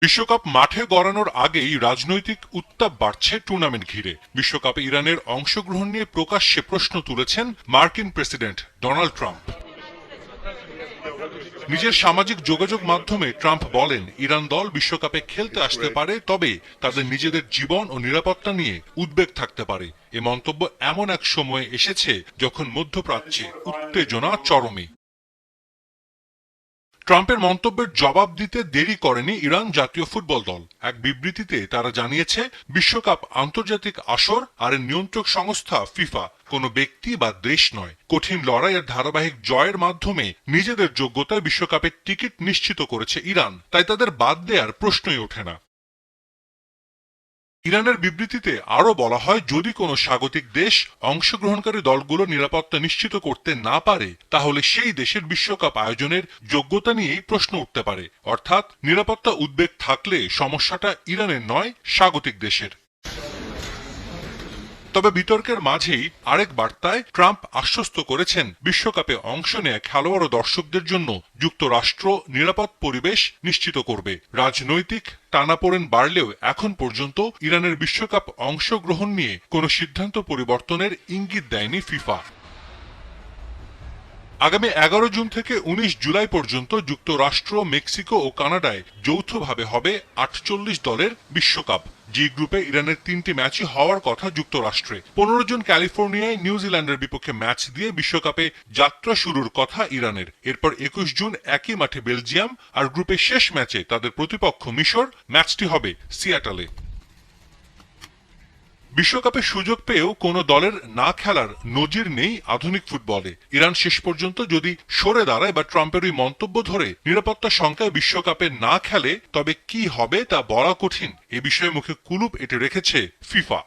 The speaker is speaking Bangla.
বিশ্বকাপ মাঠে গড়ানোর আগেই রাজনৈতিক উত্তাপ বাড়ছে টুর্নামেন্ট ঘিরে। বিশ্বকাপে ইরানের অংশগ্রহণ নিয়ে প্রকাশ্যে প্রশ্ন তুলেছেন মার্কিন প্রেসিডেন্ট ডোনাল্ড ট্রাম্প। নিজের সামাজিক যোগাযোগ মাধ্যমে ট্রাম্প বলেন, ইরান দল বিশ্বকাপে খেলতে আসতে পারে, তবে তাদের নিজেদের জীবন ও নিরাপত্তা নিয়ে উদ্বেগ থাকতে পারে। এ মন্তব্য এমন এক সময়ে এসেছে যখন মধ্যপ্রাচ্যে উত্তেজনা চরমে। ট্রাম্পের মন্তব্যের জবাব দিতে দেরি করেনি ইরান জাতীয় ফুটবল দল। এক বিবৃতিতে তারা জানিয়েছে, বিশ্বকাপ আন্তর্জাতিক আসর আর এর নিয়ন্ত্রক সংস্থা ফিফা, কোনো ব্যক্তি বা দেশ নয়। কঠিন লড়াইয়ের ধারাবাহিক জয়ের মাধ্যমে নিজেদের যোগ্যতায় বিশ্বকাপের টিকিট নিশ্চিত করেছে ইরান, তাই তাদের বাদ দেওয়ার প্রশ্নই ওঠে না। ইরানের বিবৃতিতে আরও বলা হয়, যদি কোনো স্বাগতিক দেশ অংশগ্রহণকারী দলগুলো নিরাপত্তা নিশ্চিত করতে না পারে, তাহলে সেই দেশের বিশ্বকাপ আয়োজনের যোগ্যতা নিয়েই প্রশ্ন উঠতে পারে। অর্থাৎ নিরাপত্তা উদ্বেগ থাকলে সমস্যাটা ইরানের নয়, স্বাগতিক দেশের। তবে বিতর্কের মাঝেই আরেক বার্তায় ট্রাম্প আশ্বস্ত করেছেন, বিশ্বকাপে অংশ নেয়া খেলোয়াড় ও দর্শকদের জন্য যুক্তরাষ্ট্র নিরাপদ পরিবেশ নিশ্চিত করবে। রাজনৈতিক টানাপোড়েন বাড়লেও এখন পর্যন্ত ইরানের বিশ্বকাপ অংশগ্রহণ নিয়ে কোনো সিদ্ধান্ত পরিবর্তনের ইঙ্গিত দেয়নি ফিফা। আগামী 11 জুন থেকে 19 জুলাই পর্যন্ত যুক্তরাষ্ট্র, মেক্সিকো ও কানাডায় যৌথভাবে হবে 48 দলের বিশ্বকাপ। জি গ্রুপে ইরানের 3টি ম্যাচই হওয়ার কথা যুক্তরাষ্ট্রে। 15 জন ক্যালিফোর্নিয়ায় নিউজিল্যান্ডের বিপক্ষে ম্যাচ দিয়ে বিশ্বকাপে যাত্রা শুরুর কথা ইরানের। এরপর 21 জুন একই মাঠে বেলজিয়াম, আর গ্রুপের শেষ ম্যাচে তাদের প্রতিপক্ষ মিশর। ম্যাচটি হবে সিয়াটলে। বিশ্বকাপে সুযোগ পেয়েও কোনো দলের না খেলার নজির নেই আধুনিক ফুটবলে। ইরান শেষ পর্যন্ত যদি সরে দাঁড়ায় বা ট্রাম্পের ওই মন্তব্য ধরে নিরাপত্তা শঙ্কায় বিশ্বকাপে না খেলে, তবে কি হবে তা বলা কঠিন। এ বিষয়ে মুখে কুলুপ এঁটে রেখেছে ফিফা।